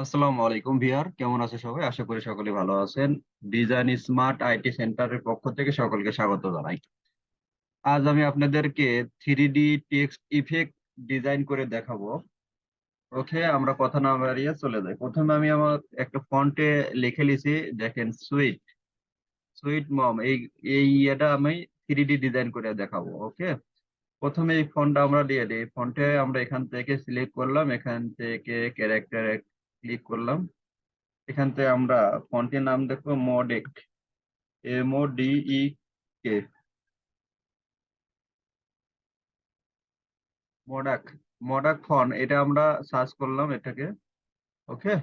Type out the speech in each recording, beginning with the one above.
আসসালামু আলাইকুম ভিউয়ার, কেমন আছে সবাই? আশা করি সকলে ভালো আছেন। ডিজাইন স্মার্ট আইটি সেন্টারের পক্ষ থেকে সকলকে স্বাগত জানাই। আজ আমি আপনাদেরকে 3D টেক্সট ইফেক্ট ডিজাইন করে দেখাবো। ওকে, আমরা কথা না বাড়িয়ে চলে যাই। প্রথমে আমি আমার একটা ফন্টে লিখে লিছি, দেখেন সুইট সুইট মম। এই এটা আমি 3D ডিজাইন করে দেখাবো। ওকে, প্রথমে এই ফন্টটা আমরা দিয়ে দিই। ফন্টে আমরা এখান থেকে সিলেক্ট করলাম, এখান থেকে ক্যারেক্টারে ক্লিক করলাম। এখান থেকে আমরা ফন্টের নাম দেখবো মডেক, MODEK, মডাক। মডাক ফন্ট, এটা আমরা সার্চ করলাম এটাকে। ওকে,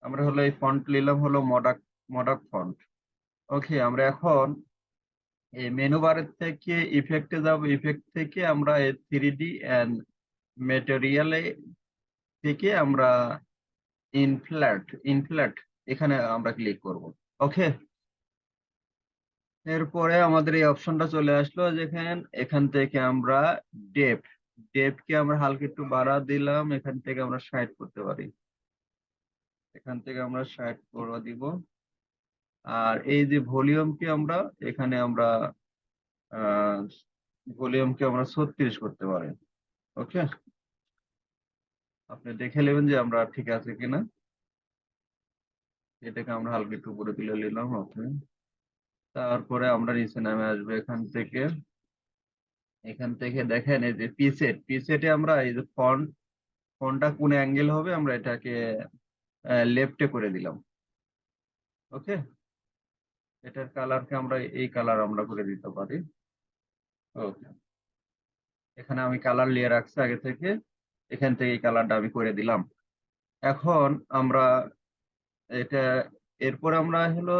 আমরা হলো এই ফন্ট নিলাম হলো মডাক, মডাক ফন্ট। ওকে, আমরা এখন এই মেনু বারের থেকে ইফেক্টে যাব। ইফেক্ট থেকে আমরা এই 3D এন্ড ম্যাটেরিয়ালে থেকে আমরা ইনফ্ল্যাট এখানে আমরা ক্লিক করব। ওকে, এরপরে আমাদের এই অপশনটা চলে আসলো, যেখানে এখান থেকে আমরা ডেপ ডেপকে আমরা হালকা একটু বাড়া দিলাম। এখান থেকে আমরা 60 করতে পারি, এখান থেকে আমরা 60 করে দিব। আর এই যে ভলিউমকে আমরা এখানে আমরা ভলিউমকে আমরা 36 করতে পারি। ওকে, আপনি দেখে নেবেন যে আমরা ঠিক আছে কিনা। এটাকে আমরা হালকা একটু উপরে তুলে নিলাম। ওকে, তারপরে আমরা নিচে নামে আসবো। এখান থেকে দেখেন এই যে পিসেটে আমরা এই যে ফন্টটা কোন অ্যাঙ্গেল হবে আমরা এটাকে লেফটে করে দিলাম। ওকে, এটার কালারকে আমরা এই কালার আমরা করে দিতে পারি। ওকে, এখানে আমি কালার নিয়ে রাখছি আগে থেকে, এখান থেকে এই কালারটা আমি করে দিলাম। এখন আমরা এটা, এরপর আমরা হলো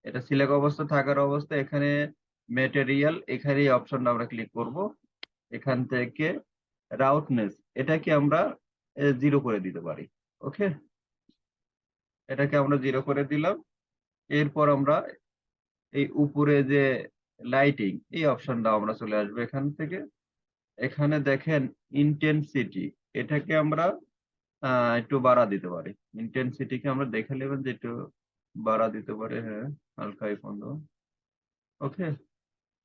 এটা সিলেক্ট অবস্থা থাকার অবস্থা, এখানে ম্যাটেরিয়াল, এখানে এই অপশনটা আমরা ক্লিক করব। এখান থেকে রাউটনেস এটাকে আমরা 0 করে দিতে পারি। ওকে, এটাকে আমরা 0 করে দিলাম। এরপর আমরা এই উপরে যে লাইটিং এই অপশনটা আমরা চলে আসবো এখান থেকে। এখানে দেখেন ইন্টেন্সিটি, এটাকে আমরা একটু বাড়া দিতে পারি। ইন্টেন্সিটিকে আমরা দেখে নেবেন যে একটু বাড়া দিতে পারে। হ্যাঁ, হালকা পর্যন্ত। ওকে,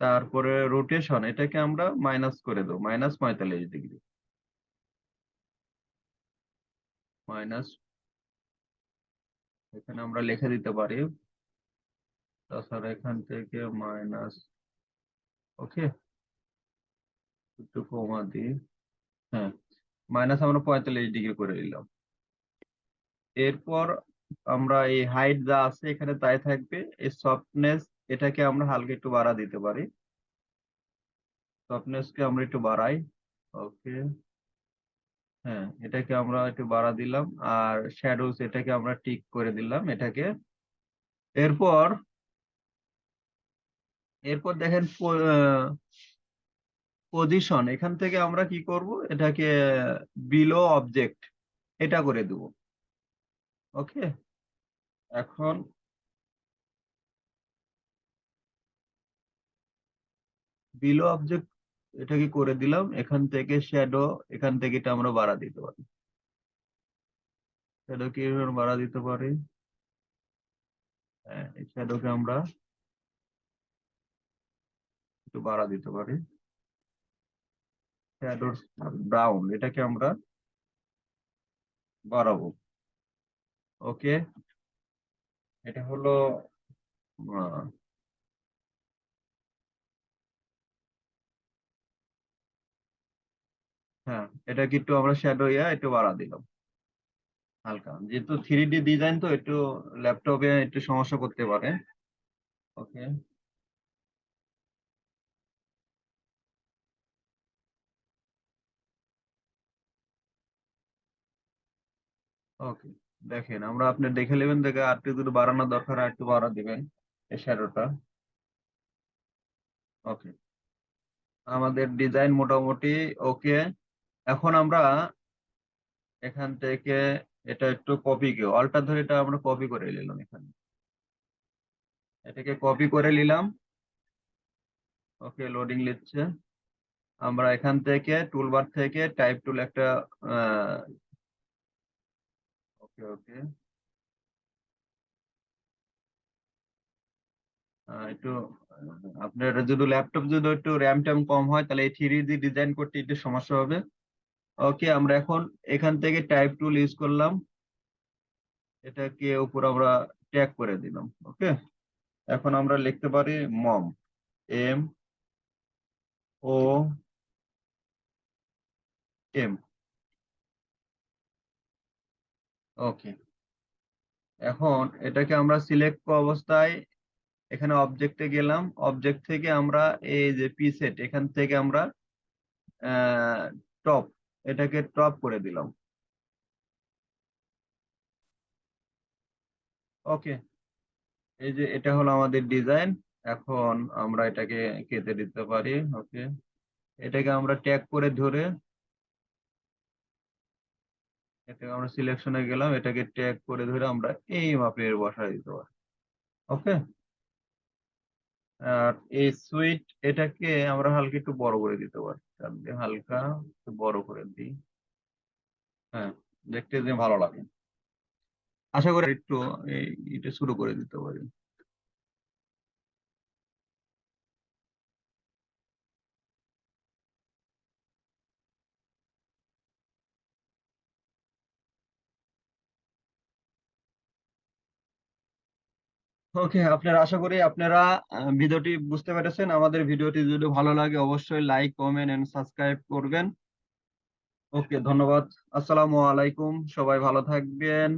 তারপরে রোটেশন এটাকে আমরা মাইনাস করে দেবো, -45 ডিগ্রি। মাইনাস, এখানে আমরা লিখে দিতে পারি। তাছাড়া এখান থেকে মাইনাস। ওকে, একটু কমা দিই। হ্যাঁ, মাইনাস আমরা 45 ডিগ্রি করে দিলাম। এরপর আমরা এই হাইট যা আছে এখানে তাই থাকবে। এই সফটনেস এটাকে আমরা হালকা একটু বাড়া দিতে পারি। সফটনেসকে আমরা একটু বাড়াই। ওকে, হ্যাঁ, এটাকে আমরা একটু বাড়া দিলাম। আর শ্যাডোজ এটাকে আমরা টিক করে দিলাম এটাকে। এরপর এরপর দেখেন পজিশন, এখান থেকে আমরা কি করব, এটাকে বিলো অবজেক্ট এটা করে দেব। ওকে, এখন বিলো অবজেক্ট এটাকে করে দিলাম। এখান থেকে শ্যাডো, এখান থেকে এটা আমরা বাড়া দিতে পারি। শ্যাডো কি বাড়া দিতে পারি? হ্যাঁ, এই শ্যাডোকে আমরা একটু বাড়া দিতে পারি। শ্যাডোর ব্রাউন এটাকে আমরা বাড়াবো। ওকে, এটা হলো আহ, হ্যাঁ, এটাকে একটু আমরা শ্যাডো একটু বাড়া দিলাম হালকা, যেহেতু 3D ডিজাইন তো একটু ল্যাপটপে একটু সমস্যা করতে পারে। ওকে, ওকে, দেখেন আমরা, আপনি দেখে নেবেন, দেখে আর একটু যদি বাড়ানোর দরকার আর একটু বাড়া দিবেন এই শ্যাডোটা। ওকে, আমাদের ডিজাইন মোটামুটি ওকে। এখন আমরা এখান থেকে এটা একটু কপি, অল্টার ধরে এটা আমরা কপি করে নিলাম এখানে, এটাকে কপি করে নিলাম। ওকে, লোডিং নিচ্ছে। আমরা এখান থেকে টুলবার থেকে টাইপ টুল একটা ওকে ওকে। একটু আপনার যদি ল্যাপটপ যদি একটু র্যাম ট্যাম কম হয় তাহলে এই 3D ডিজাইন করতে একটু সমস্যা হবে। ওকে, আমরা এখন এখান থেকে টাইপ টুল ইউজ করলাম, এটাকে উপর আমরা ট্যাগ করে দিলাম। ওকে, এখন আমরা লিখতে পারি মম, MOM। ওকে, এখন এটাকে আমরা সিলেক্ট অবস্থায় এখানে অবজেক্টে গেলাম, অবজেক্ট থেকে আমরা এই যে পিসেট এখান থেকে আমরা টপ, এটাকে টপ করে দিলাম। ওকে, এই যে এটা হলো আমাদের ডিজাইন। এখন আমরা এটাকে কেটে দিতে পারি। ওকে, এটাকে আমরা ট্যাগ করে ধরে এটাকে আমরা সিলেকশনে গেলাম, এটাকে ট্যাগ করে ধরে আমরা এই মাপের বসায় দিতে পারি। ওকে, আর এই সুইট এটাকে আমরা হালকা একটু বড় করে দিতে পারি, তাহলে হালকা একটু বড় করে দিই। হ্যাঁ, দেখতে যে ভালো লাগে। আশা করি একটু এটা শুরু করে দিতে পারি। ওকে, আপনারা আশা করি আপনারা ভিডিওটি বুঝতে পেরেছেন। আমাদের ভিডিওটি যদি ভালো লাগে অবশ্যই লাইক, কমেন্ট এন্ড সাবস্ক্রাইব করবেন। ওকে, ধন্যবাদ। আসসালামু আলাইকুম, সবাই ভালো থাকবেন।